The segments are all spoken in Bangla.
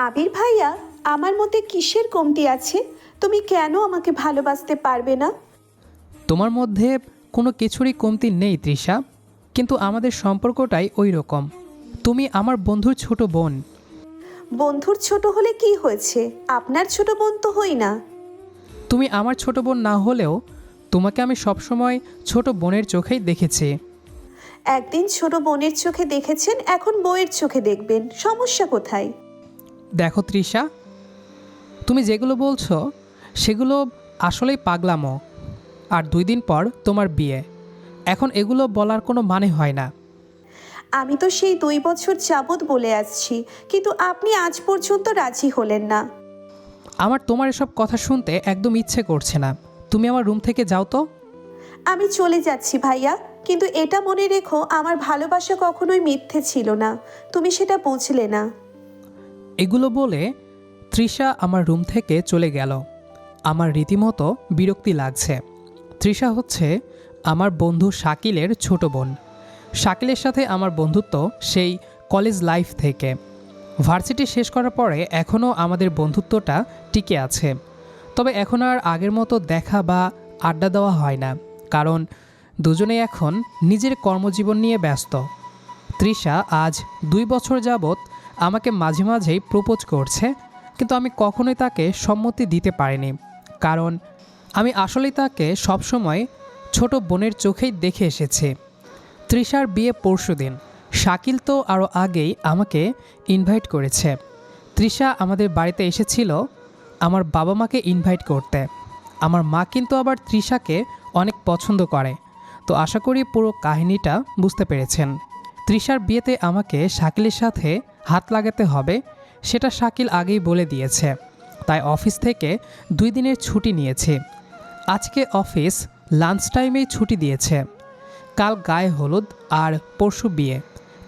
আবির ভাইয়া, আমার মধ্যে কিসের কমতি আছে? তুমি কেন আমাকে ভালোবাসতে পারবে না? তোমার মধ্যে কোনো কিছুরই কমতি নেই তৃষা, কিন্তু আমাদের সম্পর্কটাই ওই রকম। তুমি আমার বন্ধুর ছোট বোন। বন্ধুর ছোট হলে কি হয়েছে? আপনার ছোট বোন তো হই না। তুমি আমার ছোট বোন না হলেও তোমাকে আমি সবসময় ছোট বোনের চোখেই দেখেছি। একদিন ছোট বোনের চোখে দেখেছেন, এখন বউয়ের চোখে দেখবেন, সমস্যা কোথায়? দেখো তৃষা, তুমি যেগুলো বলছো সেগুলো আসলেই পাগলামো। আর 2 দিন পর তোমার বিয়ে, এখন এগুলো বলার কোনো মানে হয় না। আমি তো সেই 2 বছর যাবৎ বলে আসছি, কিন্তু আপনি আজ পর্যন্ত রাজি হলেন না। আমার তোমার এসব কথা শুনতে একদম ইচ্ছে করছে না। তুমি আমার রুম থেকে যাও তো। আমি চলে যাচ্ছি ভাইয়া, কিন্তু এটা মনে রেখো, আমার ভালোবাসা কখনোই মিথ্যে ছিল না। তুমি সেটা বুঝলে না। এগুলো বলে তৃষা আমার রুম থেকে চলে গেল। আমার রীতিমতো বিরক্তি লাগছে। তৃষা হচ্ছে আমার বন্ধু শাকিলের ছোট বোন। শাকিলের সাথে আমার বন্ধুত্ব সেই কলেজ লাইফ থেকে। ভার্সিটি শেষ করার পরে এখনও আমাদের বন্ধুত্বটা টিকে আছে। তবে এখন আর আগের মতো দেখা বা আড্ডা দেওয়া হয় না, কারণ দুজনেই এখন নিজের কর্মজীবন নিয়ে ব্যস্ত। তৃষা আজ 2 বছর যাবৎ আমাকে মাঝে মাঝেই প্রপোজ করছে, কিন্তু আমি কখনোই তাকে সম্মতি দিতে পারিনি, কারণ আমি আসলেই তাকে সবসময় ছোট বোনের চোখেই দেখে এসেছি। তৃষার বিয়ে পরশুদিন। শাকিল তো আরও আগেই আমাকে ইনভাইট করেছে। তৃষা আমাদের বাড়িতে এসেছিল আমার বাবা মাকে ইনভাইট করতে। আমার মা কিন্তু আবার তৃষাকে অনেক পছন্দ করে। তো আশা করি পুরো কাহিনীটা বুঝতে পেরেছেন। তৃষার বিয়েতে আমাকে শাকিলের সাথে হাত লাগাতে হবে, সেটা শাকিল আগেই বলে দিয়েছে। তাই অফিস থেকে 2 দিনের ছুটি নিয়েছি। আজকে অফিস লাঞ্চ টাইমেই ছুটি দিয়েছে। কাল গায়ে হলুদ আর পরশু বিয়ে।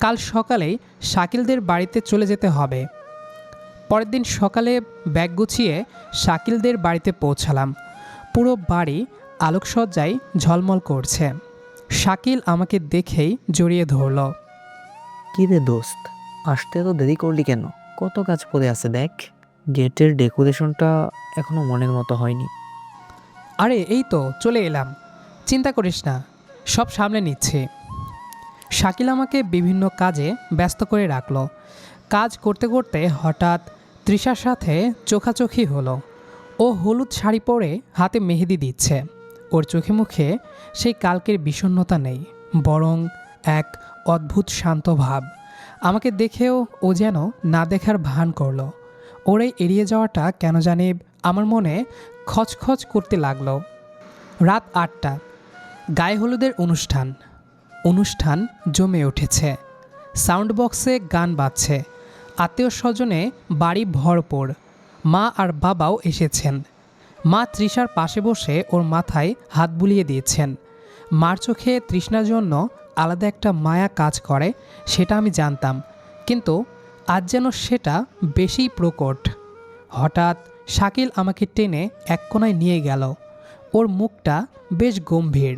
কাল সকালেই শাকিলদের বাড়িতে চলে যেতে হবে। পরের দিন সকালে ব্যাগ গুছিয়ে শাকিলদের বাড়িতে পৌঁছালাম। পুরো বাড়ি আলোকসজ্জায় ঝলমল করছে। শাকিল আমাকে দেখেই জড়িয়ে ধরল। কি রে দোস্ত, আসতে এত দেরি করলি কেন? কত কাজ পড়ে আছে দেখ। গেটের ডেকোরেশনটা এখনো মনের মতো হয়নি। আরে এই তো চলে এলাম, চিন্তা করিস না, সব সামলে নিচ্ছি। শাকিল আমাকে বিভিন্ন কাজে ব্যস্ত করে রাখলো। কাজ করতে করতে হঠাৎ তৃষার সাথে চোখাচোখি হলো। ও হলুদ শাড়ি পরে হাতে মেহেদি দিচ্ছে। ওর চোখে মুখে সেই কালকের বিষণ্ণতা নেই, বরং এক অদ্ভুত শান্ত ভাব। আমাকে দেখেও ও যেন না দেখার ভান করলো। ওর এই এড়িয়ে যাওয়াটা কেন জানি আমার মনে খচখচ করতে লাগলো। রাত 8টা, গায়ে হলুদের অনুষ্ঠান জমে উঠেছে। সাউন্ড বক্সে গান বাজছে। আত্মীয় স্বজনে বাড়ি ভরপুর। মা আর বাবাও এসেছেন। মা তৃষার পাশে বসে ওর মাথায় হাত বুলিয়ে দিয়েছেন। মার চোখে তৃষ্ণার জন্য আলাদা একটা মায়া কাজ করে, সেটা আমি জানতাম, কিন্তু আজ যেন সেটা বেশিই প্রকট। হঠাৎ শাকিল আমাকে টেনে এক কোণায় নিয়ে গেল। ওর মুখটা বেশ গম্ভীর।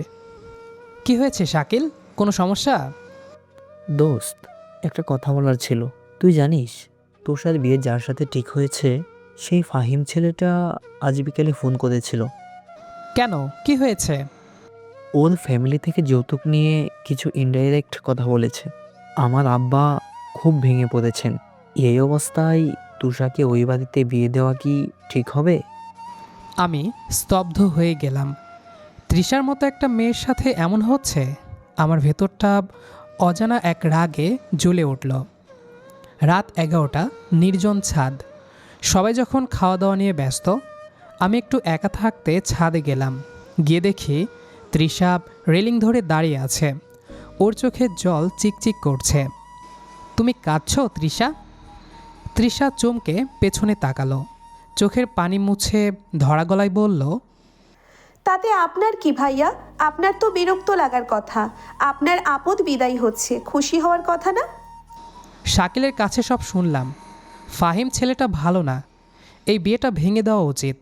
কি হয়েছে শাকিল, কোনো সমস্যা? দোস্ত, একটা কথা বলার ছিল। তুই জানিস তোষার বিয়ে যার সাথে ঠিক হয়েছে সেই ফাহিম ছেলেটা আজ বিকেলে ফোন করেছিল। কেন, কি হয়েছে? ওর ফ্যামিলি থেকে যৌতুক নিয়ে কিছু ইনডাইরেক্ট কথা বলেছে। আমার আব্বা খুব ভেঙে পড়েছেন। এই অবস্থায় তুষাকে ওই বাড়িতে বিয়ে দেওয়া কি ঠিক হবে? আমি স্তব্ধ হয়ে গেলাম। তৃষার মতো একটা মেয়ের সাথে এমন হচ্ছে, আমার ভেতরটা অজানা এক রাগে জ্বলে উঠল। রাত 11টা, নির্জন ছাদ। সবাই যখন খাওয়া দাওয়া নিয়ে ব্যস্ত, আমি একটু একা থাকতে ছাদে গেলাম। গিয়ে দেখি তৃষা রেলিং ধরে দাঁড়িয়ে আছে। ওর চোখে জল চিকচিক করছে। তুমি কাঁদছো তৃষা? তৃষা চমকে পেছনে তাকালো, চোখের পানি মুছে ধরা গলায় বলল, তাতে আপনার কি ভাইয়া? আপনার তো বিরক্ত লাগার কথা। আপনার আপদ বিদায় হচ্ছে, খুশি হওয়ার কথা না? শাকিলের কাছে সব শুনলাম। ফাহিম ছেলেটা ভালো না, এই বিয়েটা ভেঙে দেওয়া উচিত।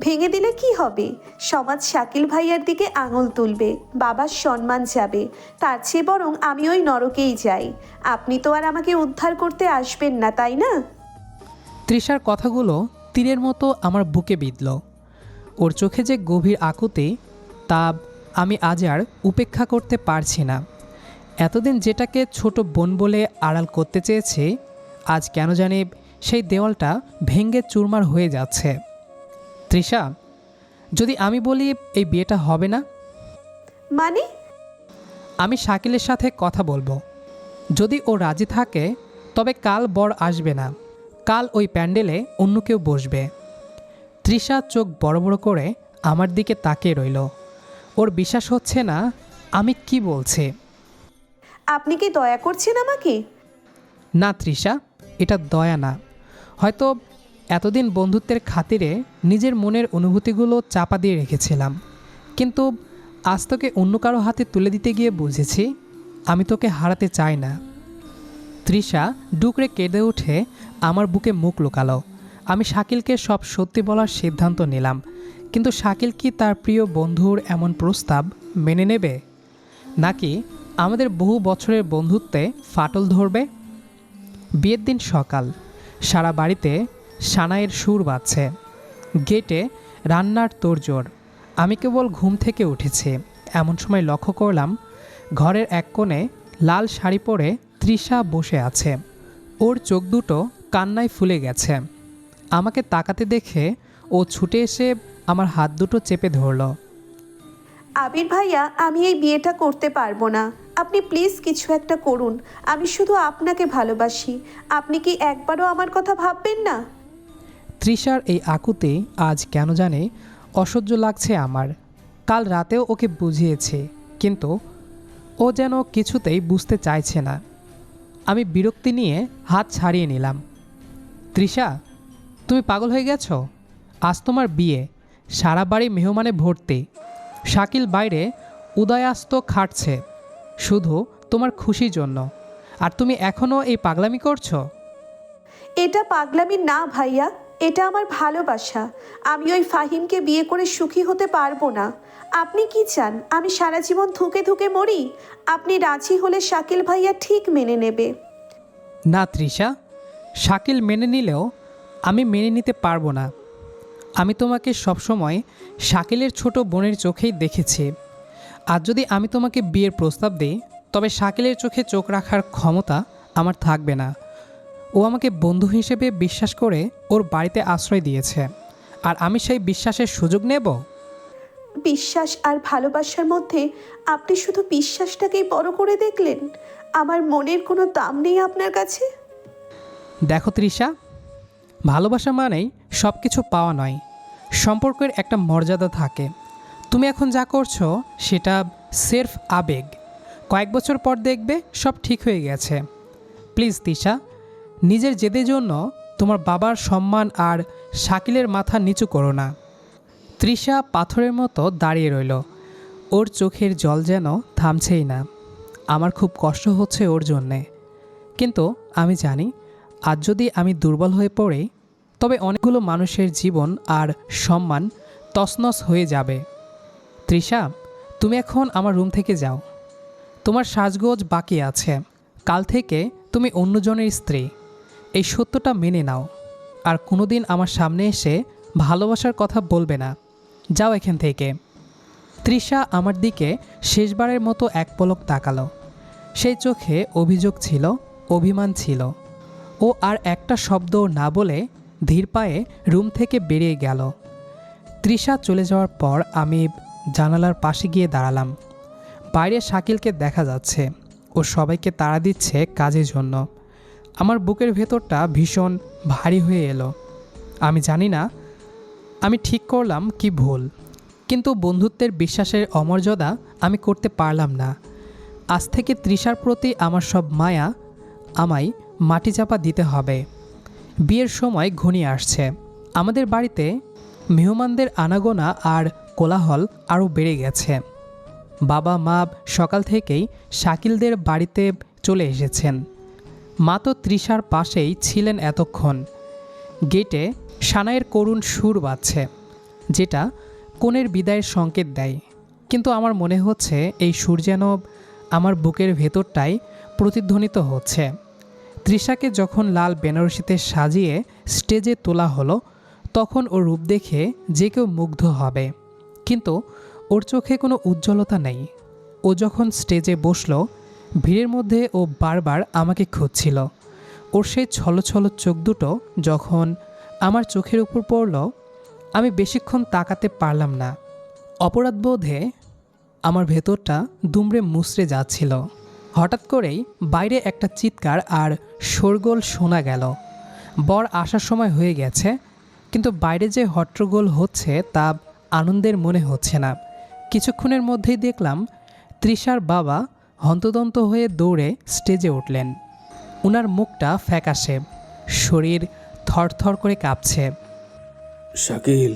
ভেঙে দিলে কি হবে? সমাজ শাকিল ভাইয়ার দিকে আঙুল তুলবে, বাবার সম্মান যাবে। তার চেয়ে বরং আমি ওই নরকেই যাই। আপনি তো আর আমাকে উদ্ধার করতে আসবেন না, তাই না? তৃষার কথাগুলো তীরের মতো আমার বুকে বিঁধল। ওর চোখে যে গভীর আকুতি তা আমি আজ আর উপেক্ষা করতে পারছি না। এতদিন যেটাকে ছোট বোন বলে আড়াল করতে চেয়েছি, আজ কেন জানি সেই দেওয়ালটা ভেঙে চুরমার হয়ে যাচ্ছে। তৃষা, যদি আমি বলি এই বিয়েটা হবে না, মানে? আমি শাকিলের সাথে কথা বলবো। যদি ও রাজি থাকে তবে কাল বর আসবে না, কাল ওই প্যান্ডেলে অন্য কেউ বসবে। তৃষা চোখ বড় বড় করে আমার দিকে তাকিয়ে রইল। ওর বিশ্বাস হচ্ছে না আমি কি বলছি। আপনি কি দয়া করছেন আমাকে? না তৃষা, এটা দয়া না। হয়তো এতদিন বন্ধুত্বের খাতিরে নিজের মনের অনুভূতিগুলো চাপা দিয়ে রেখেছিলাম, কিন্তু আজ তোকে অন্য কারো হাতে তুলে দিতে গিয়ে বুঝেছি আমি তোকে হারাতে চাই না। তৃষা ডুকরে কেঁদে উঠে আমার বুকে মুখ লুকালো। আমি শাকিলকে সব সত্যি বলার সিদ্ধান্ত নিলাম, কিন্তু শাকিল কি তার প্রিয় বন্ধুর এমন প্রস্তাব মেনে নেবে, নাকি আমাদের বহু বছরের বন্ধুত্বে ফাটল ধরবে? বিয়ের দিন সকাল, সারা বাড়িতে সানাইয়ের সুর বাজছে, গেটে রান্নার তোড়জোড়। আমি কেবল ঘুম থেকে উঠেছি এমন সময় লক্ষ্য করলাম ঘরের এক কোণে লাল শাড়ি পরে তৃষা বসে আছে। ওর চোখ দুটো কান্নায় ফুলে গেছে। আমাকে তাকাতে দেখে ও ছুটে এসে আমার হাত দুটো চেপে ধরল। আবির ভাইয়া, আমি এই বিয়েটা করতে পারবো না। আপনি প্লিজ কিছু একটা করুন। আমি শুধু আপনাকে ভালোবাসি। আপনি কি একবারও আমার কথা ভাববেন না? তৃষার এই আকুতি আজ কেন জানে অসহ্য লাগছে আমার। কাল রাতেও ওকে বুঝিয়েছি, কিন্তু ও যেন কিছুতেই বুঝতে চাইছে না। আমি বিরক্তি নিয়ে হাত ছাড়িয়ে নিলাম। তৃষা, তুমি পাগল হয়ে গেছো? আজ তোমার বিয়ে, সারা বাড়ি মেহমানে ভর্তি। শাকিল বাইরে উদয়াস্ত খাটছে শুধু তোমার খুশির জন্য, আর তুমি এখনও এই পাগলামি করছো? এটা পাগলামি না ভাইয়া, এটা আমার ভালোবাসা। আমি ওই ফাহিমকে বিয়ে করে সুখী হতে পারবো না। আপনি কি চান আমি সারা জীবন ধুকে ধুকে মরি? আপনি রাজি হলে শাকিল ভাইয়া ঠিক মেনে নেবে। না তৃষা, শাকিল মেনে নিলেও আমি মেনে নিতে পারবো না। আমি তোমাকে সবসময় শাকিলের ছোট বোনের চোখেই দেখেছি। আর যদি আমি তোমাকে বিয়ের প্রস্তাব দিই, তবে শাকিলের চোখে চোখ রাখার ক্ষমতা আমার থাকবে না। ও আমাকে বন্ধু হিসেবে বিশ্বাস করে ওর বাড়িতে আশ্রয় দিয়েছে, আর আমি সেই বিশ্বাসের সুযোগ নেব? বিশ্বাস আর ভালোবাসার মধ্যে আপনি শুধু বিশ্বাসটাকেই বড় করে দেখলেন। আমার মনের কোনো দাম নেই আপনার কাছে? দেখো তৃষা, ভালোবাসা মানেই সব কিছু পাওয়া নয়, সম্পর্কের একটা মর্যাদা থাকে। তুমি এখন যা করছো সেটা সেরফ আবেগ। কয়েক বছর পর দেখবে সব ঠিক হয়ে গেছে। প্লিজ তৃষা, নিজের জেদের জন্য তোমার বাবার সম্মান আর শাকিলের মাথা নিচু করো না। তৃষা পাথরের মতো দাঁড়িয়ে রইল। ওর চোখের জল যেন থামছেই না। আমার খুব কষ্ট হচ্ছে ওর জন্যে, কিন্তু আমি জানি আজ যদি আমি দুর্বল হয়ে পড়ি, তবে অনেকগুলো মানুষের জীবন আর সম্মান তছনছ হয়ে যাবে। তৃষা, তুমি এখন আমার রুম থেকে যাও। তোমার সাজগোজ বাকি আছে। কাল থেকে তুমি অন্যজনের স্ত্রী, এই সত্যটা মেনে নাও। আর কোনোদিন আমার সামনে এসে ভালোবাসার কথা বলবে না। যাও এখান থেকে। তৃষা আমার দিকে শেষবারের মতো এক পলক তাকালো। সেই চোখে অভিযোগ ছিল, অভিমান ছিল। ও আর একটা শব্দ না বলে ধীর পায়ে রুম থেকে বেরিয়ে গেল। তৃষা চলে যাওয়ার পর আমি জানালার পাশে গিয়ে দাঁড়ালাম। বাইরে শাকিলকে দেখা যাচ্ছে, ও সবাইকে তাড়া দিচ্ছে কাজের জন্য। আমার বুকের ভেতরটা ভীষণ ভারী হয়ে এলো। আমি জানি না আমি ঠিক করলাম কি ভুল, কিন্তু বন্ধুত্বের বিশ্বাসের অমর্যাদা আমি করতে পারলাম না। আজ থেকে তৃষার প্রতি আমার সব মায়া আমায় মাটি চাপা দিতে হবে। বিয়ের সময় ঘনিয়ে আসছে। আমাদের বাড়িতে মেহমানদের আনাগোনা আর কোলাহল আরও বেড়ে গেছে। বাবা মা সকাল থেকেই শাকিলদের বাড়িতে চলে এসেছেন। মা তো তৃষার পাশেই ছিলেন এতক্ষণ। গেটে সানাইয়ের করুণ সুর বাজছে, যেটা কনের বিদায়ের সংকেত দেয়। কিন্তু আমার মনে হচ্ছে এই সুর যেন আমার বুকের ভেতরটাই প্রতিধ্বনিত হচ্ছে। তৃষাকে যখন লাল বেনারসিতে সাজিয়ে স্টেজে তোলা হলো, তখন ওর রূপ দেখে যে কেউ মুগ্ধ হবে, কিন্তু ওর চোখে কোনো উজ্জ্বলতা নেই। ও যখন স্টেজে বসলো, ভিড়ের মধ্যে ও বারবার আমাকে খুঁজছিল। ওর সেই ছলছল চোখ দুটো যখন আমার চোখের উপর পড়ল, আমি বেশিক্ষণ তাকাতে পারলাম না। অপরাধবোধে আমার ভেতরটা দুমড়ে মুচড়ে যাচ্ছিল। হঠাৎ করেই বাইরে একটা চিৎকার আর শোরগোল শোনা গেল। বর আসার সময় হয়ে গেছে, কিন্তু বাইরে যে হট্টগোল হচ্ছে তা আনন্দের মনে হচ্ছে না। কিছুক্ষণের মধ্যেই দেখলাম তৃষার বাবা হন্তদন্ত হয়ে দৌড়ে স্টেজে উঠলেন। ওনার মুখটা ফ্যাকাশে, শরীর থরথর করে কাঁপছে। শাকিল,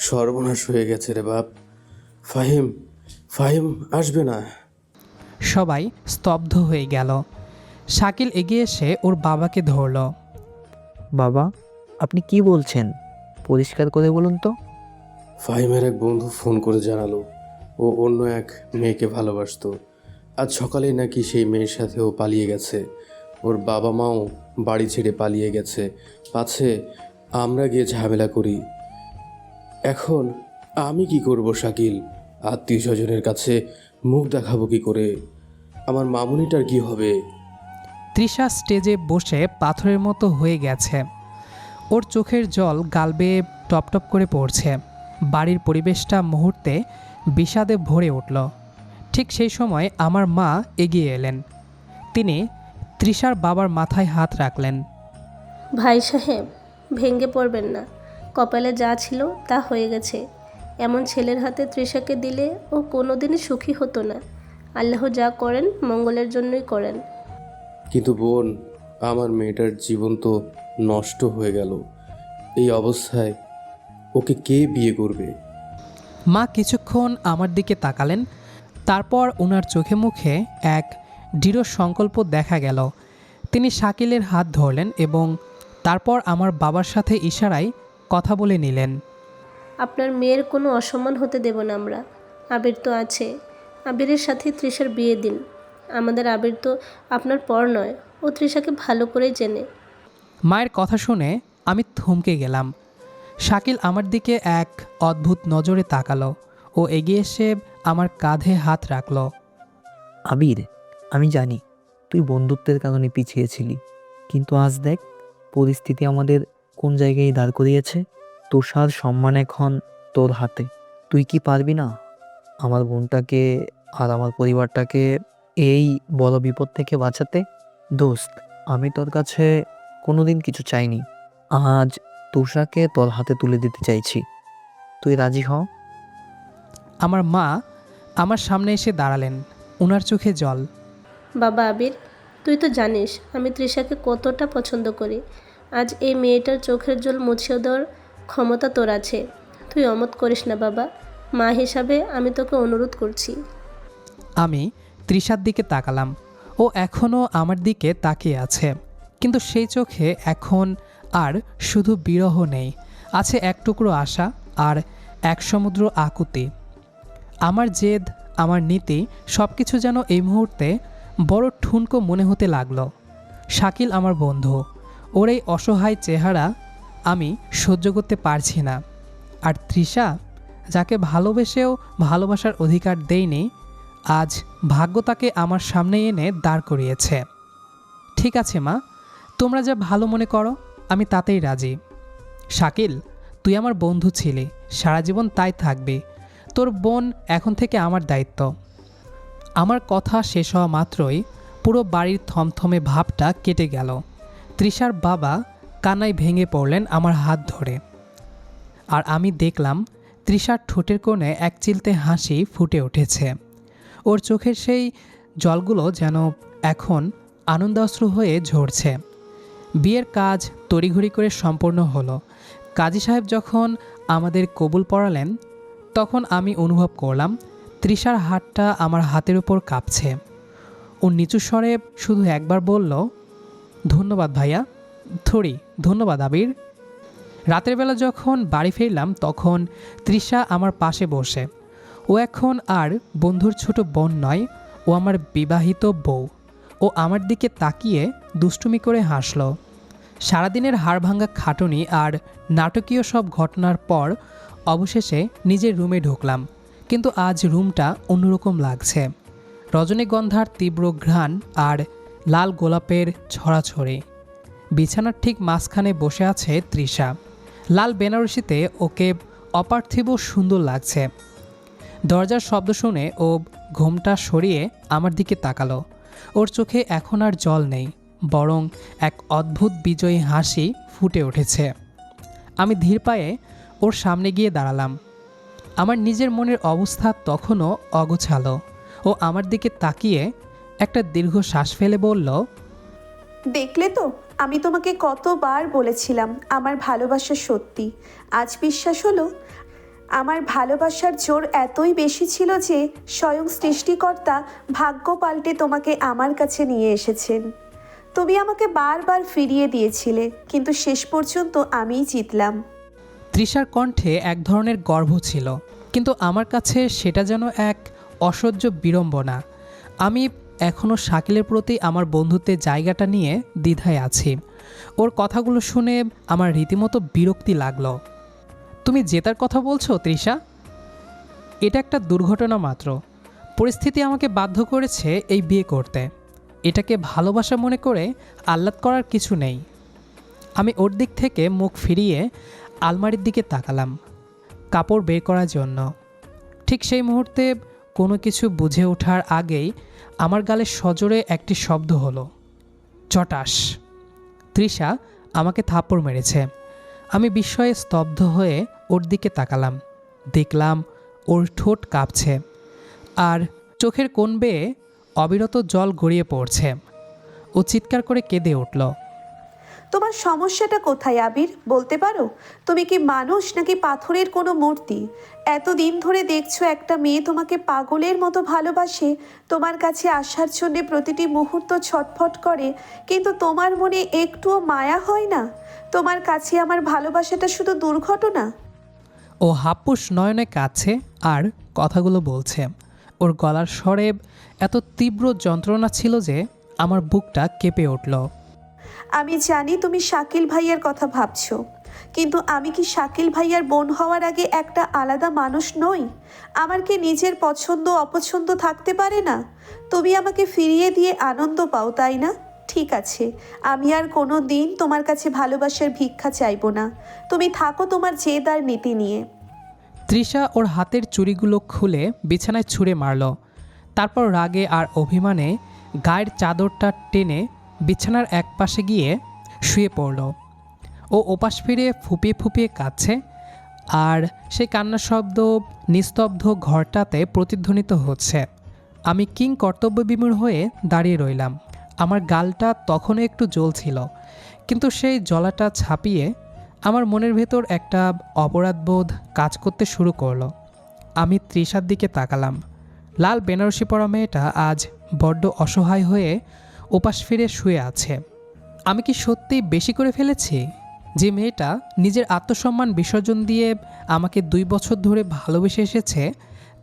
সর্বনাশ হয়ে গেছে রে বাপ। ফাহিম ফাহিম আসবে না। সবাই স্তব্ধ হয়ে গেল। শাকিল এগিয়ে এসে ওর বাবাকে ধরল। বাবা, আপনি কি বলছেন? পরিষ্কার করে বলুন তো। ফাহিমের এক বন্ধু ফোন করে জানালো ও অন্য এক মেয়েকে ভালোবাসতো। আজ সকালেই নাকি সেই মেয়ের সাথে ও পালিয়ে গেছে। ওর বাবা মাও বাড়ি ছেড়ে পালিয়ে গেছে, পাছে আমরা গিয়ে ঝামেলা করি। এখন আমি কি করব শাকিল? আত্মীয় স্বজনের কাছে মুখ দেখাবো কি করে? আমার মামুনিটার কি হবে? তৃষা স্টেজে বসে পাথরের মতো হয়ে গেছে। ওর চোখের জল গাল বেয়ে টপটপ করে পড়ছে। বাড়ির পরিবেশটা মুহূর্তে বিষাদে ভরে উঠল। ঠিক সেই সময় আমার মা এগিয়ে এলেন। তিনি তৃষার বাবার মাথায় হাত রাখলেন। ভাই সাহেব, ভেঙে পড়বেন না। কপালে যা ছিল তা হয়ে গেছে। এমন ছেলের হাতে তৃষাকে দিলে ও কোনোদিনই সুখী হতো না। আল্লাহ যা করেন মঙ্গলের জন্যই করেন। কিন্তু বোন, আমার মেয়েটার জীবন তো নষ্ট হয়ে গেল। এই অবস্থায় ওকে কে বিয়ে করবে? মা কিছুক্ষণ আমার দিকে তাকালেন, তারপর ওনার চোখে মুখে এক দৃঢ় সংকল্প দেখা গেল। তিনি শাকিলের হাত ধরলেন এবং তারপর আমার বাবার সাথে ইশারায় কথা বলে নিলেন। আপনার মেয়ের কোনো অসম্মান হতে দেব না আমরা। আবির তো আছে, আবিরের সাথে তৃষার বিয়ে দিন। আমাদের আবির তো আপনার পর নয়, ও তৃষাকে ভালো করেই চেনে। মায়ের কথা শুনে আমি থমকে গেলাম। শাকিল আমার দিকে এক অদ্ভুত নজরে তাকালো। ও এগিয়ে এসে আমার কাঁধে হাত রাখল। আবির, আমি জানি তুই বন্ধুত্বের কারণে পিছিয়েছিলি, কিন্তু আজ দেখ পরিস্থিতি আমাদের কোন জায়গায় দাঁড় করিয়েছে। তুষার সম্মান এখন তোর হাতে। তুই কি পারবি না আমার বোনটাকে আর আমার পরিবারটাকে এই বড় বিপদ থেকে বাঁচাতে? দোস্ত, আমি তোর কাছে কোনোদিন কিছু চাইনি। আজ তুষাকে তোর হাতে তুলে দিতে চাইছি। তুই রাজি হ। আমার মা আমার সামনে এসে দাঁড়ালেন, ওনার চোখে জল। বাবা আবির, তুই তো জানিস আমি তৃষাকে কতটা পছন্দ করি। আজ এই মেয়েটার চোখের জল মুছে দেওয়ার ক্ষমতা তোর আছে। তুই অমত করিস না বাবা। মা হিসাবে আমি তোকে অনুরোধ করছি। আমি তৃষার দিকে তাকালাম। ও এখনও আমার দিকে তাকিয়ে আছে, কিন্তু সেই চোখে এখন আর শুধু বিরহ নেই, আছে এক টুকরো আশা আর এক সমুদ্র আকুতি। আমার জেদ, আমার নীতি সব কিছু যেন এই মুহূর্তে বড় ঠুনকো মনে হতে লাগলো। শাকিল আমার বন্ধু, ওর এই অসহায় চেহারা আমি সহ্য করতে পারছি না। আর তৃষা, যাকে ভালোবেসেও ভালোবাসার অধিকার দেয়নি, আজ ভাগ্য তাকে আমার সামনে এনে দাঁড় করিয়েছে। ঠিক আছে মা, তোমরা যা ভালো মনে করো আমি তাতেই রাজি। শাকিল, তুই আমার বন্ধু ছিলি, সারা জীবন তাই থাকবি। তোর বোন এখন থেকে আমার দায়িত্ব। আমার কথা শেষ হওয়া মাত্রই পুরো বাড়ির থমথমে ভাবটা কেটে গেল। তৃষার বাবা কান্নায় ভেঙে পড়লেন আমার হাত ধরে। আর আমি দেখলাম তৃষার ঠোঁটের কোণে এক চিলতে হাসি ফুটে উঠেছে। ওর চোখের সেই জলগুলো যেন এখন আনন্দাশ্রু হয়ে ঝরছে। বিয়ের কাজ তড়িঘড়ি করে সম্পন্ন হলো। কাজী সাহেব যখন আমাদের কবুল পড়ালেন, তখন আমি অনুভব করলাম তৃষার হাতটা আমার হাতের উপর কাঁপছে। ও নিচু স্বরে শুধু একবার বলল, ধন্যবাদ ভাইয়া। থরি, ধন্যবাদ আবির। রাতের বেলা যখন বাড়ি ফিরলাম তখন তৃষা আমার পাশে বসে। ও এখন আর বন্ধুর ছোট বোন নয়, ও আমার বিবাহিত বউ। ও আমার দিকে তাকিয়ে দুষ্টুমি করে হাসল। সারাদিনের হাড়ভাঙ্গা খাটুনি আর নাটকীয় সব ঘটনার পর অবশেষে নিজের রুমে ঢুকলাম, কিন্তু আজ রুমটা অন্যরকম লাগছে। রজনীগন্ধার তীব্র ঘ্রাণ আর লাল গোলাপের ছড়াছড়ি। বিছানার ঠিক মাঝখানে বসে আছে তৃষা। লাল বেনারসিতে ওকে অপার্থিব সুন্দর লাগছে। দরজার শব্দ শুনে ও ঘুমটা সরিয়ে আমার দিকে তাকালো। ওর চোখে এখন আর জল নেই, বরং এক অদ্ভুত বিজয়ী হাসি ফুটে উঠেছে। আমি ধীর পায়ে ওর সামনে গিয়ে দাঁড়ালাম। আমার নিজের মনের অবস্থা তখনও অগোছালো। ও আমার দিকে তাকিয়ে একটা দীর্ঘ শ্বাস ফেলে বলল, দেখলে তো, আমি তোমাকে কতবার বলেছিলাম আমার ভালোবাসা সত্যি। আজ বিশ্বাস হলো? আমার ভালোবাসার জোর এতই বেশি ছিল যে স্বয়ং সৃষ্টিকর্তা ভাগ্য পাল্টে তোমাকে আমার কাছে নিয়ে এসেছেন। তুমি আমাকে বারবার ফিরিয়ে দিয়েছিলে, কিন্তু শেষ পর্যন্ত আমিই জিতলাম। তৃষার কণ্ঠে এক ধরনের গর্ব ছিল, কিন্তু আমার কাছে সেটা যেন এক অসহ্য বিড়ম্বনা। আমি এখনও শাকিলের প্রতি আমার বন্ধুত্বের জায়গাটা নিয়ে দ্বিধায় আছি। ওর কথাগুলো শুনে আমার রীতিমতো বিরক্তি লাগলো। তুমি জেতার কথা বলছো তৃষা? এটা একটা দুর্ঘটনা মাত্র। পরিস্থিতি আমাকে বাধ্য করেছে এই বিয়ে করতে। এটাকে ভালোবাসা মনে করে আহ্লাদ করার কিছু নেই। আমি ওর দিক থেকে মুখ ফিরিয়ে আলমারির দিকে তাকালাম কাপড় বের করার জন্য। ঠিক সেই মুহূর্তে কোনো কিছু বুঝে ওঠার আগেই আমার গালে সজোরে একটি শব্দ হলো, চটাস। তৃষা আমাকে থাপ্পড় মেরেছে। আমি বিস্ময়ে স্তব্ধ হয়ে ওর দিকে তাকালাম। দেখলাম ওর ঠোঁট কাঁপছে আর চোখের কোণ বেয়ে অবিরত জল গড়িয়ে পড়ছে। ও চিৎকার করে কেঁদে উঠল। তোমার সমস্যাটা কোথায় আবির, বলতে পারো? তুমি কি মানুষ নাকি পাথরের কোনো মূর্তি? এতদিন ধরে দেখছো একটা মেয়ে তোমাকে পাগলের মতো ভালোবাসে, তোমার কাছে আসার জন্যে প্রতিটি মুহূর্ত ছটফট করে, কিন্তু তোমার মনে একটুও মায়া হয় না? তোমার কাছে আমার ভালোবাসাটা শুধু দুর্ঘটনা? ও হাপ্পুস নয়নে কাছে আর কথাগুলো বলছে। ওর গলার স্বরে এত তীব্র যন্ত্রণা ছিল যে আমার বুকটা কেঁপে উঠল। আমি জানি তুমি শাকিল ভাইয়ার কথা ভাবছো, কিন্তু আমি কি শাকিল ভাইয়ার বোন হওয়ার আগে একটা আলাদা মানুষ নই? আমার কি নিজের পছন্দ অপছন্দ থাকতে পারে না? তুমি আমাকে ফিরিয়ে দিয়ে আনন্দ পাও, তাই না? ঠিক আছে, আমি আর কোনো দিন তোমার কাছে ভালোবাসার ভিক্ষা চাইবো না। তুমি থাকো তোমার জেদ আর নীতি নিয়ে। তৃষা ওর হাতের চুড়িগুলো খুলে বিছানায় ছুঁড়ে মারল। তারপর রাগে আর অভিমানে গায়ের চাদরটা টেনে বিছানার এক পাশে গিয়ে শুয়ে পড়ল। ও ওপাশ ফিরে ফুপিয়ে ফুপিয়ে কাঁদছে, আর সেই কান্নার শব্দ নিস্তব্ধ ঘরটাতে প্রতিধ্বনিত হচ্ছে। আমি কিং কর্তব্যবিমূঢ় হয়ে দাঁড়িয়ে রইলাম। আমার গালটা তখনও একটু জ্বলছিল, কিন্তু সেই জ্বলাটা ছাপিয়ে আমার মনের ভেতর একটা অপরাধবোধ কাজ করতে শুরু করলো। আমি তৃষার দিকে তাকালাম। লাল বেনারসি পরা মেয়েটা আজ বড্ড অসহায় হয়ে ওপাশ ফিরে শুয়ে আছে। আমি কি সত্যিই বেশি করে ফেলেছি? যে মেয়েটা নিজের আত্মসম্মান বিসর্জন দিয়ে আমাকে 2 বছর ধরে ভালোবেসে এসেছে,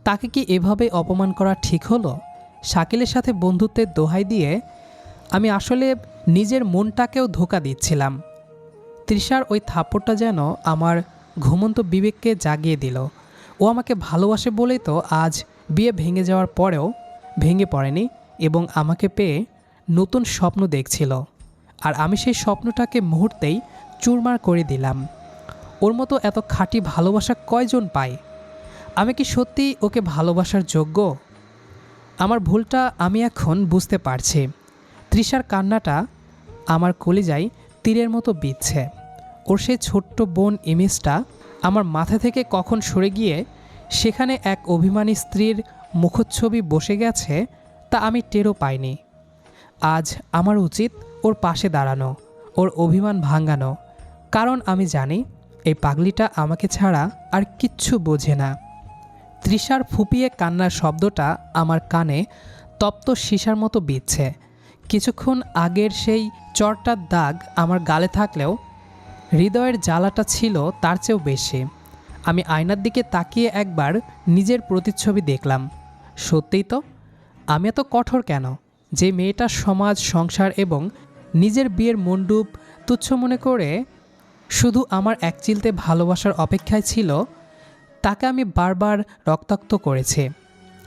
তাকে কি এভাবে অপমান করা ঠিক হলো? শাকিলের সাথে বন্ধুত্বের দোহাই দিয়ে আমি আসলে নিজের মনটাকেও ধোঁকা দিচ্ছিলাম। তৃষার ওই থাপ্পড়টা যেন আমার ঘুমন্ত বিবেককে জাগিয়ে দিল। ও আমাকে ভালোবাসে বলেই তো আজ বিয়ে ভেঙে যাওয়ার পরেও ভেঙে পড়েনি এবং আমাকে পেয়ে নতুন স্বপ্ন দেখছিল। আর আমি সেই স্বপ্নটাকে মুহূর্তেই চুরমার করে দিলাম। ওর মতো এত খাঁটি ভালোবাসা কয়জন পায়? আমি কি সত্যি ওকে ভালোবাসার যোগ্য? আমার ভুলটা আমি এখন বুঝতে পারছি। তৃষার কান্নাটা আমার কলিজায় তীরের মতো বিঁধছে। ওর সেই ছোট্ট বোন ইমেজটা আমার মাথা থেকে কখন সরে গিয়ে সেখানে এক অভিমানী স্ত্রীর মুখচ্ছবি বসে গেছে তা আমি টেরও পাইনি। আজ আমার উচিত ওর পাশে দাঁড়ানো, ওর অভিমান ভাঙানো, কারণ আমি জানি এই পাগলিটা আমাকে ছাড়া আর কিচ্ছু বোঝে না। তৃষার ফুপিয়ে কান্নার শব্দটা আমার কানে তপ্ত সীসার মতো বিচ্ছে। কিছুক্ষণ আগের সেই চরটার দাগ আমার গালে থাকলেও হৃদয়ের জ্বালাটা ছিল তার চেয়েও বেশি। আমি আয়নার দিকে তাকিয়ে একবার নিজের প্রতিচ্ছবি দেখলাম। সত্যিই তো, আমি এত কঠোর কেন? যে মেয়েটা সমাজ, সংসার এবং নিজের বিয়ের মণ্ডপ তুচ্ছ মনে করে শুধু আমার এক চিলতে ভালোবাসার অপেক্ষায় ছিল, তাকে আমি বারবার রক্তাক্ত করেছি।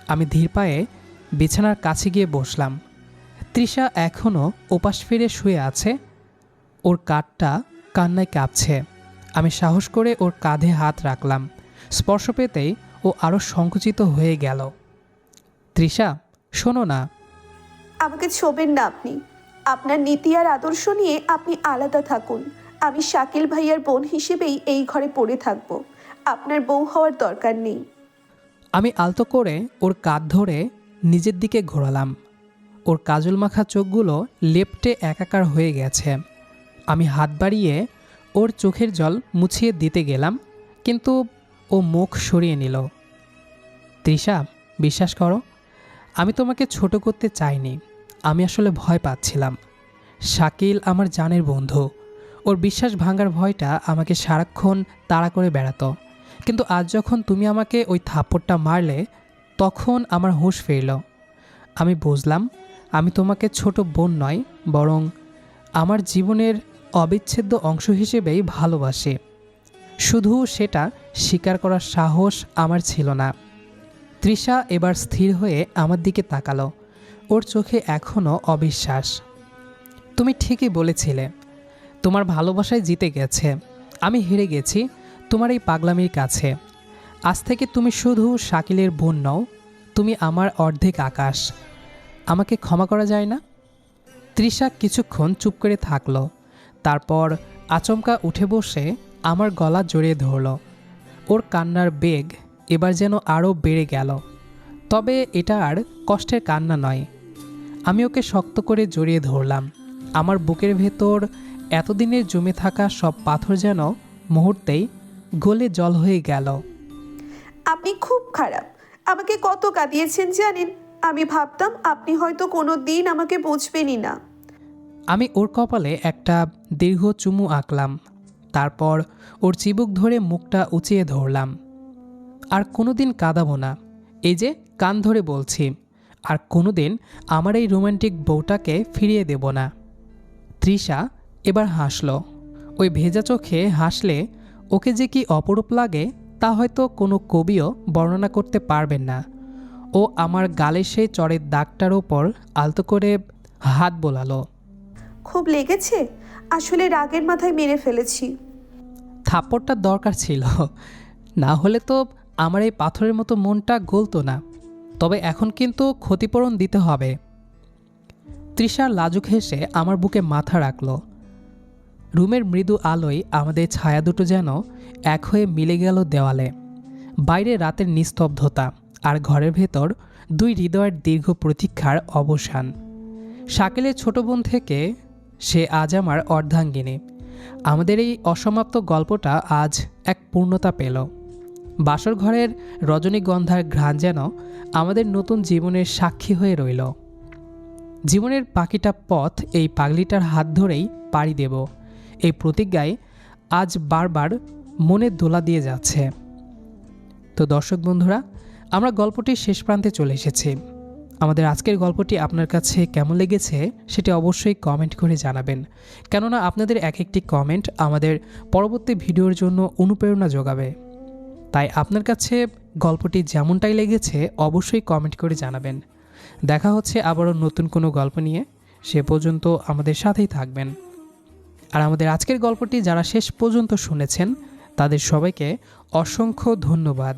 আমি ধীর পায়ে বিছানার কাছে গিয়ে বসলাম। তৃষা এখনও ওপাশ ফিরে শুয়ে আছে, ওর কাঁধটা কান্নায় কাঁপছে। আমি সাহস করে ওর কাঁধে হাত রাখলাম। স্পর্শ পেতেই ও আরও সংকুচিত হয়ে গেল। তৃষা, শোনো না। আমাকে ছোবেন না আপনি। আপনার নীতি আর আদর্শ নিয়ে আপনি আলাদা থাকুন। আমি শাকিল ভাইয়ার বোন হিসেবেই এই ঘরে পড়ে থাকব। আপনার বউ হওয়ার দরকার নেই। আমি আলতো করে ওর কাঁধ ধরে নিজের দিকে ঘোরালাম। ওর কাজল মাখা চোখগুলো লেপ্টে একাকার হয়ে গেছে। আমি হাত বাড়িয়ে ওর চোখের জল মুছিয়ে দিতে গেলাম, কিন্তু ও মুখ সরিয়ে নিল। তৃষা, বিশ্বাস করো, আমি তোমাকে ছোট করতে চাইনি। আমি আসলে ভয় পাচ্ছিলাম। শাকিল আমার জানের বন্ধু। ওর বিশ্বাস ভাঙার ভয়টা আমাকে সারাক্ষণ তাড়া করে বেড়াতো। কিন্তু আজ যখন তুমি আমাকে ওই থাপ্পড়টা মারলে, তখন আমার হুঁশ ফিরল। আমি বুঝলাম আমি তোমাকে ছোট বোন নয়, বরং আমার জীবনের অবিচ্ছেদ্য অংশ হিসেবেই ভালোবাসি। শুধু সেটা স্বীকার করার সাহস আমার ছিল না। তৃষা এবার স্থির হয়ে আমার দিকে তাকালো। ওর চোখে এখনও অবিশ্বাস। তুমি ঠিকই বলেছিলে, তোমার ভালোবাসায় জিতে গেছে। আমি হেরে গেছি তোমার এই পাগলামির কাছে। আজ থেকে তুমি শুধু শাকিলের বোন নও, তুমি আমার অর্ধেক আকাশ। আমাকে ক্ষমা করা যায় না? তৃষা কিছুক্ষণ চুপ করে থাকলো, তারপর আচমকা উঠে বসে আমার গলা জড়িয়ে ধরল। ওর কান্নার বেগ এবার যেন আরও বেড়ে গেল। তবে এটা আর কষ্টের কান্না নয়। আমি ওকে শক্ত করে জড়িয়ে ধরলাম। আমার বুকের ভেতর এতদিনের জমে থাকা সব পাথর যেন মুহূর্তেই গলে জল হয়ে গেল। আপনি খুব খারাপ। আমাকে কত কাঁদিয়েছেন জানেন? আমি ভাবতাম আপনি হয়তো কোনো দিন আমাকে বুঝবেনই না। আমি ওর কপালে একটা দীর্ঘ চুমু আঁকলাম, তারপর ওর চিবুক ধরে মুখটা উঁচিয়ে ধরলাম। আর কোনোদিন কাঁদাবো না, এই যে কান ধরে বলছি। আর কোনোদিন আমার এই রোমান্টিক বউটাকে ফিরিয়ে দেব না। তৃষা এবার হাসল। ওই ভেজা চোখে হাসলে ওকে যে কি অপরূপ লাগে তা হয়তো কোনো কবিও বর্ণনা করতে পারবেন না। ও আমার গালে সেই চড়ের দাগটার ওপর আলতো করে হাত বোলালো। খুব লেগেছে? আসলে রাগের মাথায় মেরে ফেলেছি। থাপ্পড়টার দরকার ছিল, না হলে তো আমার এই পাথরের মতো মনটা গলতো না। তবে এখন কিন্তু ক্ষতিপূরণ দিতে হবে। তৃষার লাজুক হেসে আমার বুকে মাথা রাখল। রুমের মৃদু আলোয় আমাদের ছায়া দুটো যেন এক হয়ে মিলে গেল দেওয়ালে। বাইরে রাতের নিস্তব্ধতা, আর ঘরের ভেতর দুই হৃদয়ের দীর্ঘ প্রতীক্ষার অবসান। শাকিলের ছোট বোন থেকে সে আজ আমার অর্ধাঙ্গিনী। আমাদের এই অসমাপ্ত গল্পটা আজ এক পূর্ণতা পেল। বাসর ঘরের রজনীগন্ধার ঘ্রাণ যেন আমাদের নতুন জীবনের সাক্ষী হয়ে রইল। জীবনের বাকিটা পথ এই পাগলিটার হাত ধরেই পাড়ি দেব, এই প্রতিজ্ঞায় আজ বারবার মনে দোলা দিয়ে যাচ্ছে। তো দর্শক বন্ধুরা, আমরা গল্পটির শেষ প্রান্তে চলে এসেছি। আমাদের আজকের গল্পটি আপনার কাছে কেমন লেগেছে সেটি অবশ্যই কমেন্ট করে জানাবেন, কেননা আপনাদের এক একটি কমেন্ট আমাদের পরবর্তী ভিডিওর জন্য অনুপ্রেরণা যোগাবে। তাই আপনার কাছে গল্পটি যেমনটাই লেগেছে অবশ্যই কমেন্ট করে জানাবেন। দেখা হচ্ছে আবারও নতুন কোনো গল্প নিয়ে। সে পর্যন্ত আমাদের সাথেই থাকবেন। আর আমাদের আজকের গল্পটি যারা শেষ পর্যন্ত শুনেছেন তাদের সবাইকে অসংখ্য ধন্যবাদ।